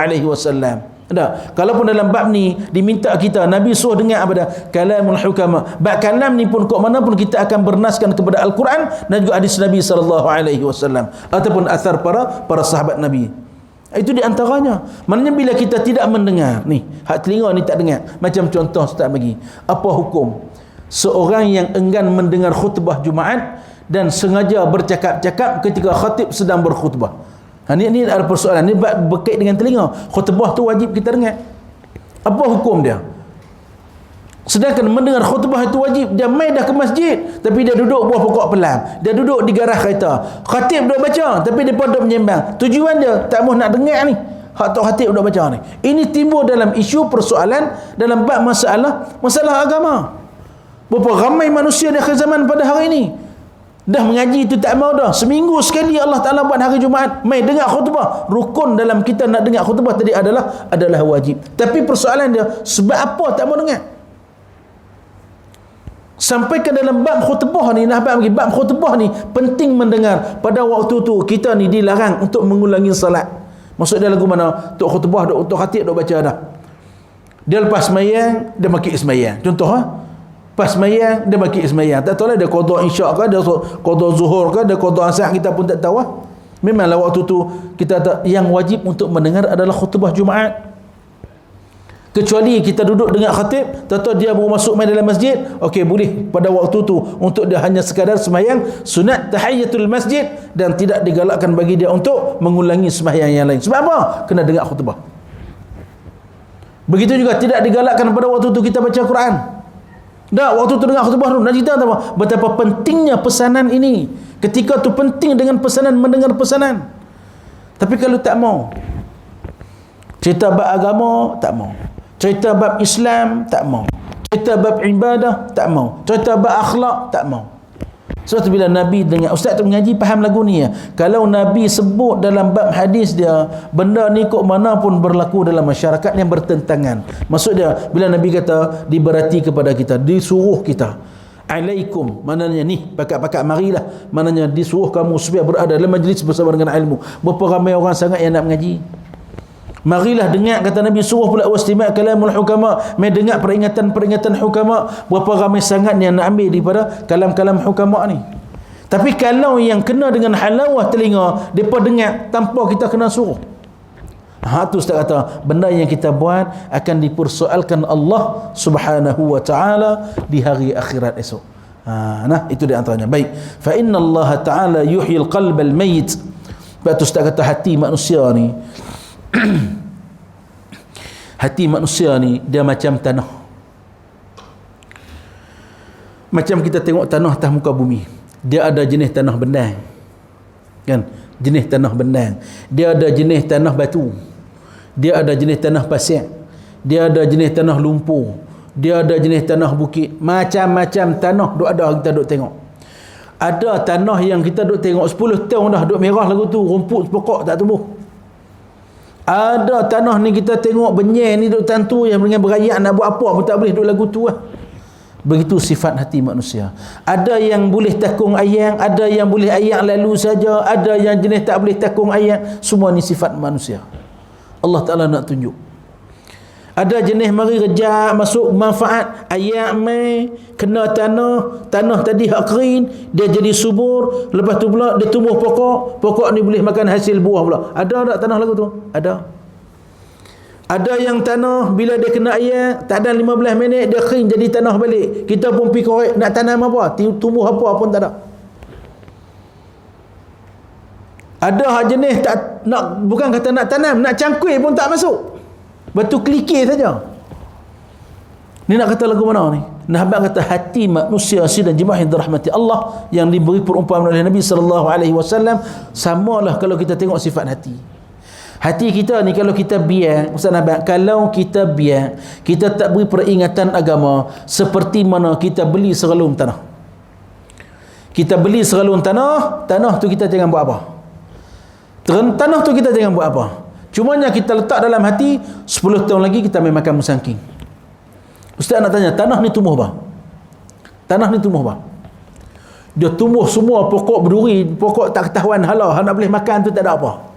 Tak. Kalaupun dalam bab ni diminta kita, Nabi suruh dengar apa dah? Kalamul hukama. Bab kalam ni pun kok mana pun kita akan bernaskan kepada Al-Quran dan juga hadis Nabi SAW ataupun athar para sahabat Nabi. Itu di antaranya. Maknanya bila kita tidak mendengar ni, hak telinga ni tak dengar. Macam contoh Ustaz bagi, apa hukum seorang yang enggan mendengar khutbah Jumaat dan sengaja bercakap-cakap ketika khatib sedang berkhutbah? Ini ada persoalan ni berkait dengan telinga. Khutbah tu wajib kita dengar. Apa hukum dia? Sedangkan mendengar khutbah itu wajib. Dia mai dah ke masjid, tapi dia duduk buah pokok pelang, dia duduk di garah kereta, khatib duduk baca, tapi dia duduk menyembang. Tujuan dia tak mahu nak dengar ni, hak tok khatib duduk baca ni. Ini timbul dalam isu persoalan dalam bab masalah agama. Berapa ramai manusia di akhir zaman pada hari ini dah mengaji itu tak mau dah. Seminggu sekali Allah Ta'ala buat hari Jumaat, mai dengar khutbah. Rukun dalam kita nak dengar khutbah tadi adalah wajib. Tapi persoalan dia, sebab apa tak mau dengar? Sampai ke dalam bab khutbah ni, bab khutbah ni penting mendengar. Pada waktu tu kita ni dilarang untuk mengulangi salat. Maksud dia lagu mana? Tok khutbah, tok khatib dok baca dah. Dia lepas sembahyang, dia maki sembahyang. Contoh pas sembahyang dia maki sembahyang. Tak tahu lah dia qada isyak ke, dia qada zuhur ke, dia qada asar, kita pun tak tahu. Memanglah waktu tu kita yang wajib untuk mendengar adalah khutbah Jumaat. Kecuali kita duduk dengan khatib, tahu dia baru masuk main dalam masjid, okey boleh pada waktu tu untuk dia hanya sekadar sembahyang sunat tahiyatul masjid dan tidak digalakkan bagi dia untuk mengulangi sembahyang yang lain. Sebab apa? Kena dengar khutbah. Begitu juga tidak digalakkan pada waktu tu kita baca Quran. Dah waktu tu dengar khutbah tu nak cerita apa? Betapa pentingnya pesanan ini. Ketika tu penting dengan pesanan, mendengar pesanan. Tapi kalau tak mau, cerita bab agama tak mau, cerita bab Islam tak mau, cerita bab ibadah tak mau, cerita bab akhlak tak mau. Sebab tu bila Nabi dengar, ustaz tu mengaji faham lagu ni ya. Kalau Nabi sebut dalam bab hadis dia, benda ni kok mana pun berlaku dalam masyarakat yang bertentangan. Maksud dia bila Nabi kata diberati kepada kita, disuruh kita, alaikum, maknanya ni pakat-pakat marilah, maknanya disuruh kamu supaya berada dalam majlis bersama dengan ilmu. Berapa ramai orang sangat yang nak mengaji. Marilah dengar, kata Nabi, suruh pula wastima' kalamul hukama, mai dengar peringatan-peringatan hukama. Berapa ramai sangat yang nak ambil daripada kalam-kalam hukama ni. Tapi kalau yang kena dengan halawah telinga, depa dengar tanpa kita kena suruh, tu Ustaz kata benda yang kita buat akan dipersoalkan Allah Subhanahu wa taala di hari akhirat esok. Nah itu di antaranya. Baik, fa inna Allah taala yuhyil qalbal mayyit. Betul Ustaz kata hati manusia ni hati manusia ni dia macam tanah. Macam kita tengok tanah atas muka bumi, dia ada jenis tanah bendang kan, jenis tanah bendang, dia ada jenis tanah batu, dia ada jenis tanah pasir, dia ada jenis tanah lumpur, dia ada jenis tanah bukit. Macam-macam tanah ada kita duk tengok. Ada tanah yang kita duk tengok 10 tahun dah duk merah lagu tu, rumput pokok tak tumbuh. Ada tanah ni kita tengok benyai ni duk tantu yang dengan berayak nak buat apa pun tak boleh duk lagu tu lah. Begitu sifat hati manusia. Ada yang boleh takung ayang, ada yang boleh ayang lalu saja, ada yang jenis tak boleh takung ayang. Semua ni sifat manusia. Allah Ta'ala nak tunjuk. Ada jenis mari rejak masuk manfaat ayak mai kena tanah tadi hak kering dia jadi subur, lepas tu pula dia tumbuh pokok ni boleh makan hasil buah pula. Ada tak tanah lagu tu? Ada yang tanah bila dia kena air tak ada 15 minit dia kering jadi tanah balik. Kita pun pergi korek nak tanam apa, tumbuh apa pun tak ada. Ada hak jenis tak nak, bukan kata nak tanam, nak cangkui pun tak masuk. Batu kelikir saja. Ni nak kata lagu mana ni? Nabi kata hati manusia sidang jemaah yang dirahmati Allah yang diberi perumpamaan oleh Nabi SAW samalah kalau kita tengok sifat hati. Hati kita ni kalau kita biar, Ustaz Nabi, kalau kita biar, kita tak beri peringatan agama seperti mana kita beli seralum tanah. Kita beli seralum tanah tu kita jangan buat apa. Tanah tu kita jangan buat apa. Cumanya kita letak dalam hati 10 tahun lagi kita main makan musangking. Ustaz nak tanya, tanah ni tumbuh apa? Tanah ni tumbuh apa? Dia tumbuh semua pokok berduri, pokok tak ketahuan halau, nak boleh makan tu tak ada apa.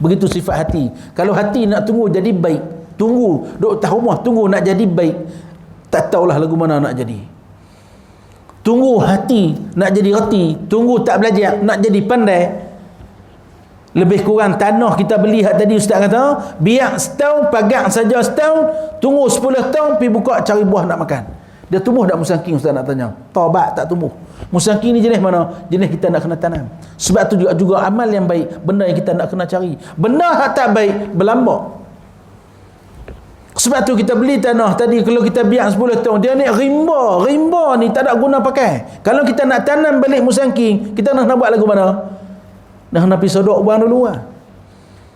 Begitu sifat hati. Kalau hati nak tunggu jadi baik, tunggu duk atas rumah, tunggu nak jadi baik, tak tahulah lagu mana nak jadi. Tunggu hati nak jadi reti, tunggu tak belajar nak jadi pandai. Lebih kurang tanah kita beli hak tadi Ustaz kata, biar setahun pagang saja setahun, tunggu 10 tahun pergi buka cari buah nak makan. Dia tumbuh tak musangking? Ustaz nak tanya. Taubat tak tumbuh. Musangking ni jenis mana? Jenis kita nak kena tanam. Sebab tu juga amal yang baik, benda yang kita nak kena cari. Benda hak tak baik berlambak. Sebab tu kita beli tanah tadi, kalau kita biar 10 tahun dia ni rimba ni tak ada guna pakai. Kalau kita nak tanam balik musangking, kita nak buat lagu mana? Nak pergi sodok buang dulu lah.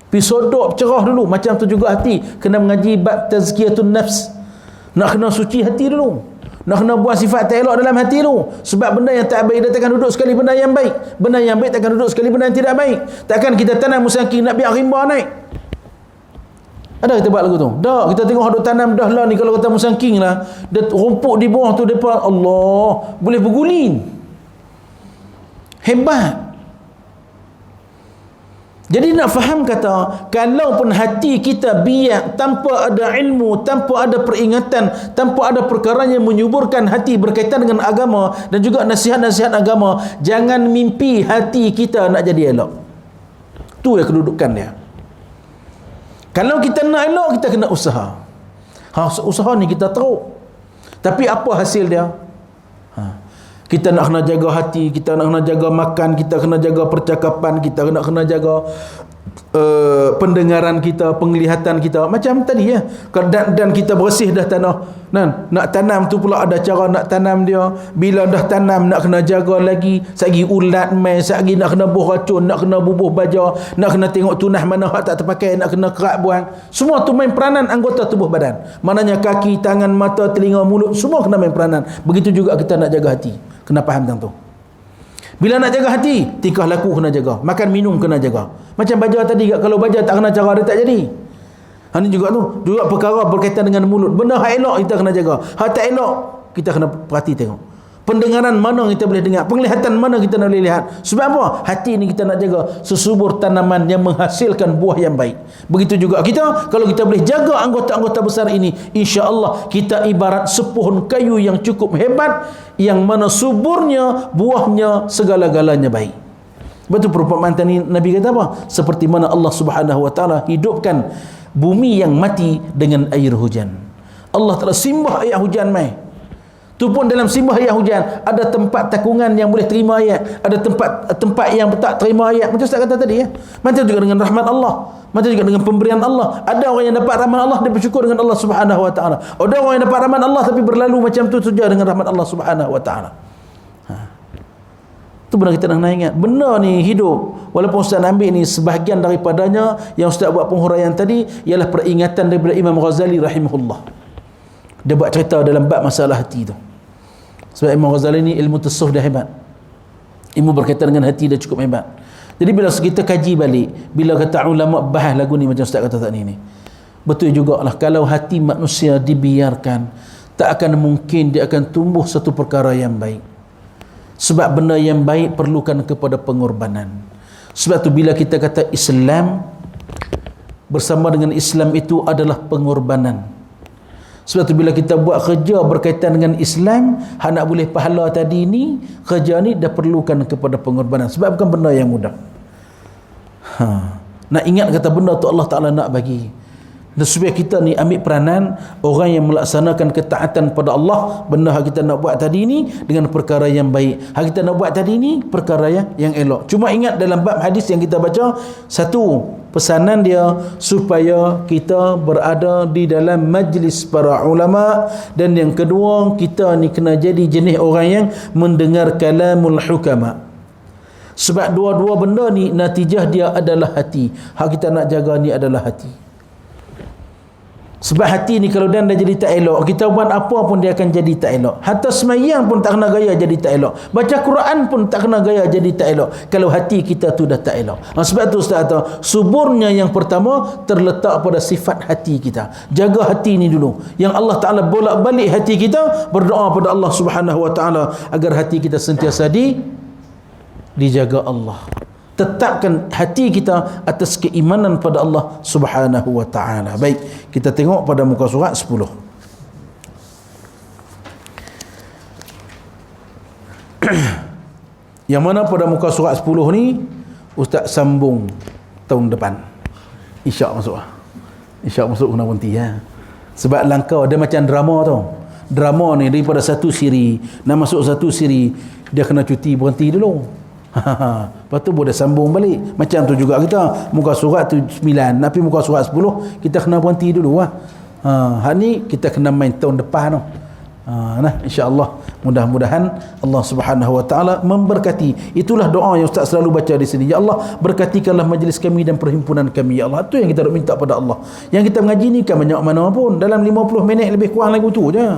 Pergi sodok cerah dulu. Macam tu juga hati, kena mengaji bab tazkiyatun nafs. Nak kena suci hati dulu. Nak kena buang sifat tak elok dalam hati dulu. Sebab benda yang tak baik dia takkan duduk sekali benda yang baik. Benda yang baik takkan duduk sekali benda yang tidak baik. Takkan kita tanam musangking nak biar rimba naik. Ada kita buat lagu tu? Dah, kita tengok duk tanam dah lah ni, kalau kata musangking lah, dia rumput di bawah tu depa Allah boleh berguling. Hebat. Jadi nak faham kata, kalau pun hati kita biak tanpa ada ilmu, tanpa ada peringatan, tanpa ada perkara yang menyuburkan hati berkaitan dengan agama dan juga nasihat-nasihat agama, jangan mimpi hati kita nak jadi elok. Tu ya kedudukan dia. Kalau kita nak elok, kita kena usaha. Usaha ni kita teruk. Tapi apa hasil dia? Kita nak kena jaga hati, kita nak kena jaga makan, kita kena jaga percakapan, kita kena jaga pendengaran kita, penglihatan kita. Macam tadi ya. Dan kita bersih dah tanah. Nak tanam tu pula ada cara nak tanam dia. Bila dah tanam nak kena jaga lagi. Sagi ulat mai, sagi nak kena buh racun, nak kena bubuh baja, nak kena tengok tunah mana hak tak terpakai, nak kena kerak buang. Semua tu main peranan anggota tubuh badan. Maknanya kaki, tangan, mata, telinga, mulut, semua kena main peranan. Begitu juga kita nak jaga hati. Kena faham tentang tu. Bila nak jaga hati, tingkah laku kena jaga, makan minum kena jaga. Macam baja tadi, kalau baja tak kena cara dia tak jadi. Ini juga tu, juga perkara berkaitan dengan mulut. Benda hak elok kita kena jaga, hak tak elok kita kena perhati tengok. Pendengaran mana kita boleh dengar, penglihatan mana kita boleh lihat. Sebab apa? Hati ni kita nak jaga sesubur tanaman yang menghasilkan buah yang baik. Begitu juga kita, kalau kita boleh jaga anggota-anggota besar ini, insya-Allah kita ibarat sepohon kayu yang cukup hebat, yang mana suburnya, buahnya, segala-galanya baik. Betul perumpamaan tadi Nabi kata apa? Seperti mana Allah Subhanahu wa taala hidupkan bumi yang mati dengan air hujan. Allah telah simbah air hujan mai. Tu pun dalam simbah air hujan ada tempat takungan yang boleh terima ayat, ada tempat yang tak terima ayat. Macam Ustaz kata tadi ya. Macam juga dengan rahmat Allah, macam juga dengan pemberian Allah. Ada orang yang dapat rahmat Allah, dia bersyukur dengan Allah Subhanahu wa taala. Ada orang yang dapat rahmat Allah tapi berlalu macam tu saja dengan rahmat Allah Subhanahu wa taala. Tu benar kita nak ingat. Benda ni hidup. Walaupun Ustaz ambil ni sebahagian daripadanya yang Ustaz buat penghuraian tadi ialah peringatan daripada Imam Ghazali rahimahullah. Dia buat cerita dalam bab masalah hati tu. Sebab Imam Ghazali ni ilmu tasawuf dah hebat. Ilmu berkaitan dengan hati dah cukup hebat. Jadi bila kita kaji balik, bila kata ulama bahas lagu ni macam Ustaz kata tadi ni, betul jugalah kalau hati manusia dibiarkan, tak akan mungkin dia akan tumbuh satu perkara yang baik. Sebab benda yang baik perlukan kepada pengorbanan. Sebab tu bila kita kata Islam, bersama dengan Islam itu adalah pengorbanan. Sebab tu bila kita buat kerja berkaitan dengan Islam, hak nak boleh pahala tadi ni, kerja ni dah perlukan kepada pengorbanan. Sebab bukan benda yang mudah. Nak ingat kata benda tu Allah Ta'ala nak bagi. Dan supaya kita ni ambil peranan orang yang melaksanakan ketaatan pada Allah, benda yang kita nak buat tadi ni dengan perkara yang baik. Yang kita nak buat tadi ni perkara yang elok. Cuma ingat dalam bab hadis yang kita baca, satu, pesanan dia supaya kita berada di dalam majlis para ulama, dan yang kedua, kita ni kena jadi jenis orang yang mendengar kalamul hukama. Sebab dua-dua benda ni natijah dia adalah hati. Hak kita nak jaga ni adalah hati. Sebab hati ni kalau dia dah jadi tak elok, kita buat apa pun dia akan jadi tak elok. Hatta semayang pun tak kena gaya jadi tak elok. Baca Quran pun tak kena gaya jadi tak elok kalau hati kita tu dah tak elok. Sebab tu Ustaz kata, suburnya yang pertama terletak pada sifat hati kita. Jaga hati ni dulu. Yang Allah Ta'ala bolak-balik hati kita, berdoa pada Allah Subhanahu Wa Ta'ala agar hati kita sentiasa dijaga Allah. Tetapkan hati kita atas keimanan pada Allah Subhanahu Wa Ta'ala. Baik, kita tengok pada muka surat 10. Yang mana pada muka surat 10 ni Ustaz sambung tahun depan. Isyak masuk. Isyak masuk kena berhenti ya. Sebab langkah dia macam drama tau. Drama ni daripada satu siri nak masuk satu siri, dia kena cuti berhenti dulu. Lepas tu boleh sambung balik. Macam tu juga kita muka surat tu 9, tapi muka surat 10 kita kena berhenti dulu lah. Hak ni kita kena main tahun depan tu. InsyaAllah mudah-mudahan Allah Subhanahu Wa Ta'ala memberkati. Itulah doa yang Ustaz selalu baca di sini. Ya Allah, berkatikanlah majlis kami dan perhimpunan kami. Ya Allah, itu yang kita nak minta pada Allah. Yang kita mengaji ni kan banyak mana pun, dalam 50 minit lebih kurang lagu tu je.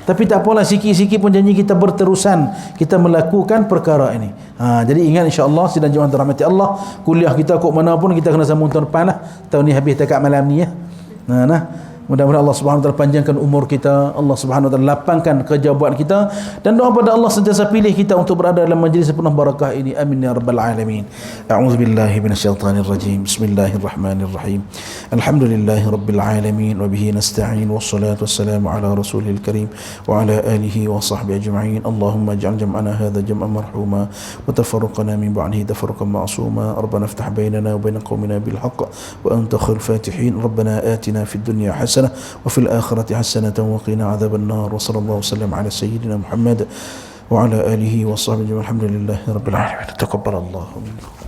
Tapi tak apalah, sikit-sikit pun janji kita berterusan kita melakukan perkara ini. Jadi ingat insya-Allah sidang Jumaat rahmati Allah, kuliah kita kok mana pun kita kena sambung tahun depan lah. Tahun ni habis dekat malam ni ya. Mudah-mudahan Allah Subhanahu Wa Taala panjangkan umur kita, Allah Subhanahu Wa Taala lapangkan kerja buat kita, dan doa pada Allah sentiasa pilih kita untuk berada dalam majlis penuh barakah ini. Amin ya rabbal alamin. A'udzubillahi minasyaitonir rajim. Bismillahirrahmanirrahim. Alhamdulillahi rabbil alamin wa bihi nasta'in wassalatu wassalamu ala rasulil karim wa ala alihi wa sahbihi ajma'in. Allahumma ij'al jam'ana hadha jam'an marhuma wa tafarruqana min ba'dihi tafarruqan ma'suma. Rabbana iftah bainana wa bain qaumina bil haqq wa anta khairul fatihin. Rabbana atina fid dunya حسنة وفي الآخرة حسنة وقنا عذاب النار. وصلى الله وسلم على سيدنا محمد وعلى آله وصحبه. الحمد لله رب العالمين. تقبل الله منكم.